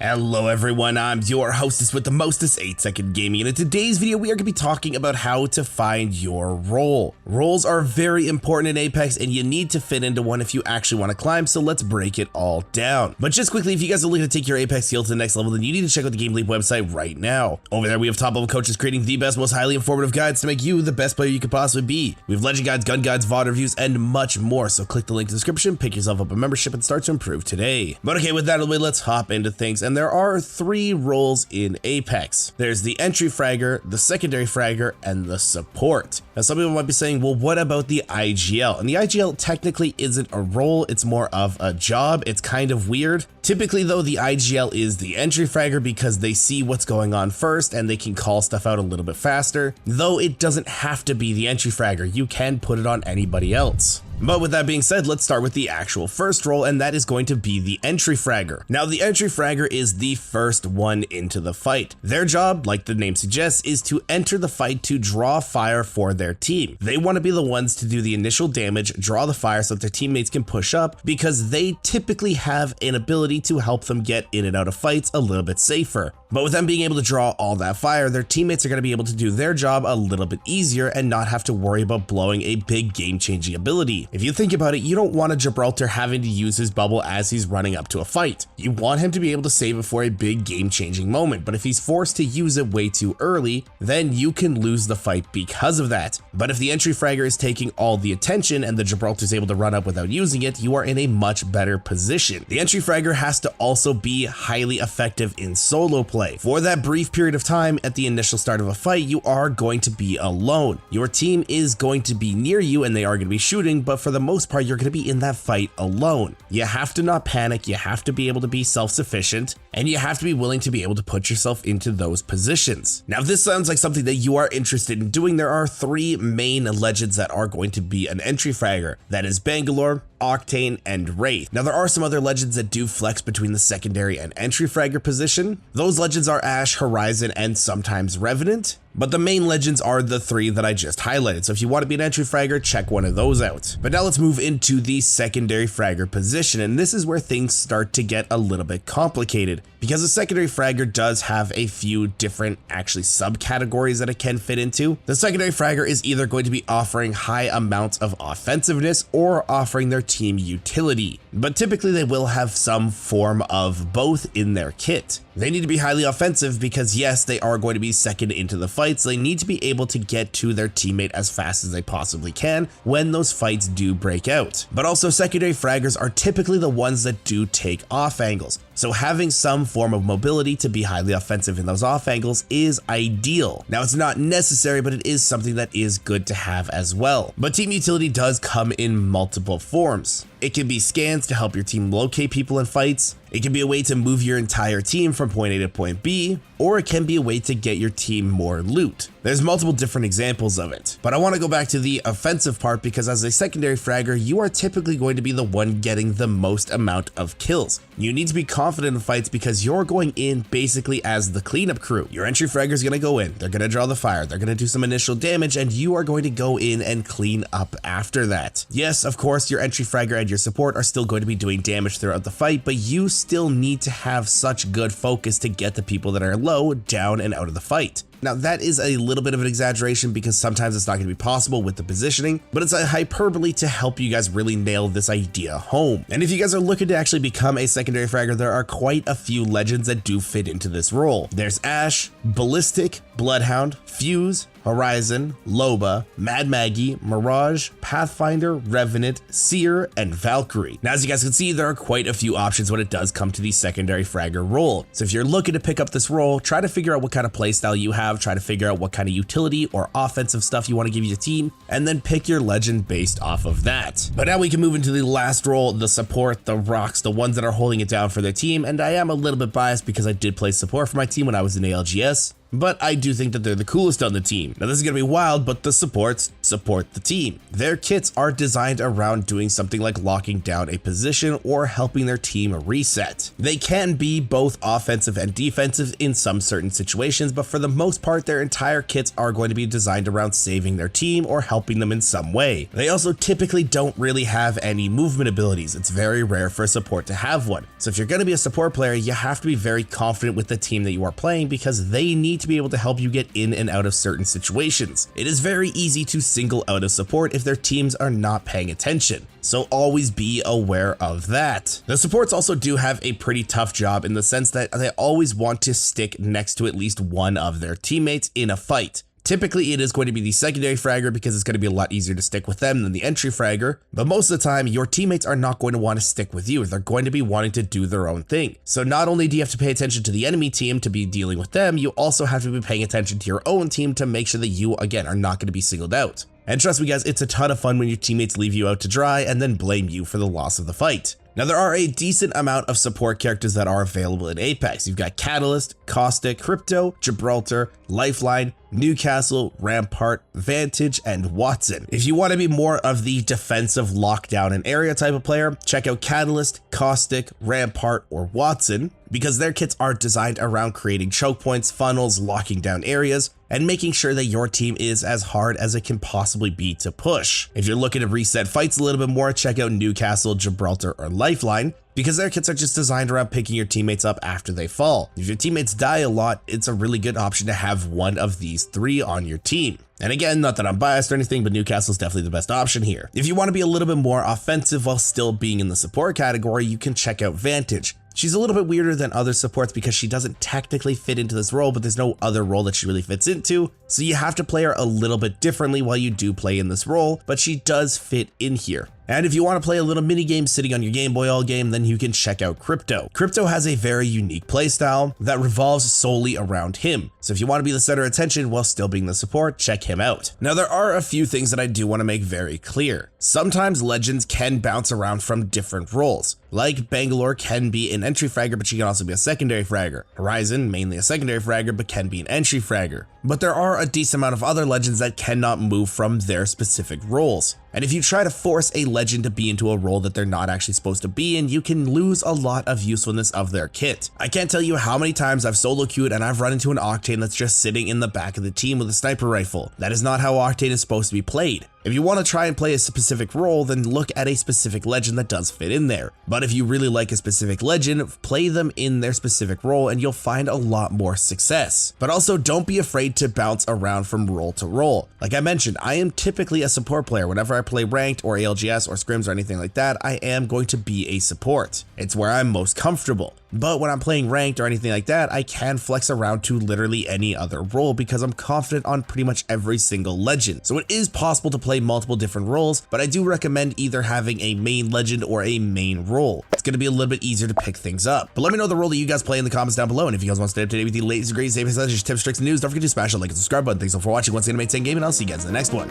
Hello everyone, I'm your hostess with the mostest, 8-Second Gaming, and in today's video we are going to be talking about how to find your role. Roles are very important in Apex and you need to fit into one if you actually want to climb, so let's break it all down. But just quickly, if you guys are looking to take your Apex skill to the next level, then you need to check out the GameLeap website right now. Over there we have top level coaches creating the best, most highly informative guides to make you the best player you could possibly be. We have legend guides, gun guides, VOD reviews, and much more, so click the link in the description, pick yourself up a membership, and start to improve today. But okay, with that out of the way, let's hop into things. And there are 3 roles in Apex. There's the entry fragger, the secondary fragger, and the support. Now some people might be saying, well, what about the IGL? And the IGL technically isn't a role, it's more of a job. It's kind of weird. Typically though, the IGL is the entry fragger because they see what's going on first and they can call stuff out a little bit faster. Though it doesn't have to be the entry fragger, you can put it on anybody else. But with that being said, let's start with the actual first role, and that is going to be the entry fragger. Now, the entry fragger is the first one into the fight. Their job, like the name suggests, is to enter the fight to draw fire for their team. They want to be the ones to do the initial damage, draw the fire so that their teammates can push up, because they typically have an ability to help them get in and out of fights a little bit safer. But with them being able to draw all that fire, their teammates are going to be able to do their job a little bit easier and not have to worry about blowing a big game-changing ability. If you think about it, you don't want a Gibraltar having to use his bubble as he's running up to a fight. You want him to be able to save it for a big game-changing moment, but if he's forced to use it way too early, then you can lose the fight because of that. But if the entry fragger is taking all the attention and the Gibraltar is able to run up without using it, you are in a much better position. The entry fragger has to also be highly effective in solo play. For that brief period of time at the initial start of a fight, you are going to be alone. Your team is going to be near you and they are going to be shooting, but for the most part, you're going to be in that fight alone. You have to not panic, you have to be able to be self-sufficient, and you have to be willing to be able to put yourself into those positions. Now, if this sounds like something that you are interested in doing, there are 3 main legends that are going to be an entry fragger. That is Bangalore, Octane, and Wraith. Now there are some other legends that do flex between the secondary and entry fragger position. Those legends are Ash, Horizon, and sometimes Revenant. But the main legends are the 3 that I just highlighted, so if you want to be an entry fragger, check one of those out. But now let's move into the secondary fragger position, and this is where things start to get a little bit complicated, because the secondary fragger does have a few different subcategories that it can fit into. The secondary fragger is either going to be offering high amounts of offensiveness or offering their team utility, but typically they will have some form of both in their kit. They need to be highly offensive because yes, they are going to be second into the fights. They need to be able to get to their teammate as fast as they possibly can when those fights do break out. But also secondary fraggers are typically the ones that do take off angles. So having some form of mobility to be highly offensive in those off angles is ideal. Now it's not necessary, but it is something that is good to have as well. But team utility does come in multiple forms. It can be scans to help your team locate people in fights. It can be a way to move your entire team from point A to point B, or it can be a way to get your team more loot. There's multiple different examples of it, but I want to go back to the offensive part because as a secondary fragger, you are typically going to be the one getting the most amount of kills. You need to be confident in fights because you're going in basically as the cleanup crew. Your entry fragger is going to go in, they're going to draw the fire, they're going to do some initial damage, and you are going to go in and clean up after that. Yes, of course, your entry fragger and your support are still going to be doing damage throughout the fight, but you still need to have such good focus to get the people that are low down and out of the fight. Now that is a little bit of an exaggeration because sometimes it's not going to be possible with the positioning, but it's a hyperbole to help you guys really nail this idea home. And if you guys are looking to actually become a secondary fragger, there are quite a few legends that do fit into this role. There's Ash, Ballistic, Bloodhound, Fuse, Horizon, Loba, Mad Maggie, Mirage, Pathfinder, Revenant, Seer, and Valkyrie. Now as you guys can see, there are quite a few options when it does come to the secondary fragger role. So if you're looking to pick up this role, try to figure out what kind of playstyle you have, try to figure out what kind of utility or offensive stuff you want to give your team, and then pick your legend based off of that. But now we can move into the last role, the support, the rocks, the ones that are holding it down for their team, and I am a little bit biased because I did play support for my team when I was in ALGS. but I do think that they're the coolest on the team. Now this is gonna be wild, but the supports support the team. Their kits are designed around doing something like locking down a position or helping their team reset. They can be both offensive and defensive in some certain situations, but for the most part, their entire kits are going to be designed around saving their team or helping them in some way. They also typically don't really have any movement abilities. It's very rare for a support to have one. So if you're going to be a support player, you have to be very confident with the team that you are playing because they need to be able to help you get in and out of certain situations. It is very easy to single out a support if their teams are not paying attention. So always be aware of that. The supports also do have a pretty tough job in the sense that they always want to stick next to at least one of their teammates in a fight. Typically, it is going to be the secondary fragger because it's going to be a lot easier to stick with them than the entry fragger, but most of the time, your teammates are not going to want to stick with you. They're going to be wanting to do their own thing. So not only do you have to pay attention to the enemy team to be dealing with them, you also have to be paying attention to your own team to make sure that you, again, are not going to be singled out. And trust me guys, it's a ton of fun when your teammates leave you out to dry and then blame you for the loss of the fight. Now there are a decent amount of support characters that are available in Apex. You've got Catalyst, Caustic, Crypto, Gibraltar, Lifeline, Newcastle, Rampart, Vantage, and Watson. If you want to be more of the defensive lockdown and area type of player, check out Catalyst, Caustic, Rampart, or Watson, because their kits are designed around creating choke points, funnels, locking down areas, and making sure that your team is as hard as it can possibly be to push. If you're looking to reset fights a little bit more, check out Newcastle, Gibraltar, or Lifeline, because their kits are just designed around picking your teammates up after they fall. If your teammates die a lot, it's a really good option to have one of these three on your team. And again, not that I'm biased or anything, but Newcastle is definitely the best option here. If you want to be a little bit more offensive while still being in the support category, you can check out Vantage. She's a little bit weirder than other supports because she doesn't technically fit into this role, but there's no other role that she really fits into. So you have to play her a little bit differently while you do play in this role, but she does fit in here. And if you want to play a little mini game sitting on your Game Boy all game, then you can check out Crypto. Crypto has a very unique playstyle that revolves solely around him. So if you want to be the center of attention while still being the support, check him out. Now there are a few things that I do want to make very clear. Sometimes legends can bounce around from different roles. Like Bangalore can be an entry fragger, but she can also be a secondary fragger. Horizon, mainly a secondary fragger, but can be an entry fragger. But there are a decent amount of other legends that cannot move from their specific roles. And if you try to force a legend to be into a role that they're not actually supposed to be in, you can lose a lot of usefulness of their kit. I can't tell you how many times I've solo queued and I've run into an Octane that's just sitting in the back of the team with a sniper rifle. That is not how Octane is supposed to be played. If you want to try and play a specific role, then look at a specific legend that does fit in there. But if you really like a specific legend, play them in their specific role and you'll find a lot more success. But also don't be afraid to bounce around from role to role. Like I mentioned, I am typically a support player. Whenever I play ranked or ALGS or scrims or anything like that, I am going to be a support. It's where I'm most comfortable. But when I'm playing ranked or anything like that, I can flex around to literally any other role because I'm confident on pretty much every single legend. So it is possible to play multiple different roles, but I do recommend either having a main legend or a main role. It's going to be a little bit easier to pick things up. But let me know the role that you guys play in the comments down below. And if you guys want to stay up to date with the latest, greatest, safest, tips, tricks, and news, don't forget to smash the like and subscribe button. Thanks so much for watching. Once again, maintain gaming. I'll see you guys in the next one.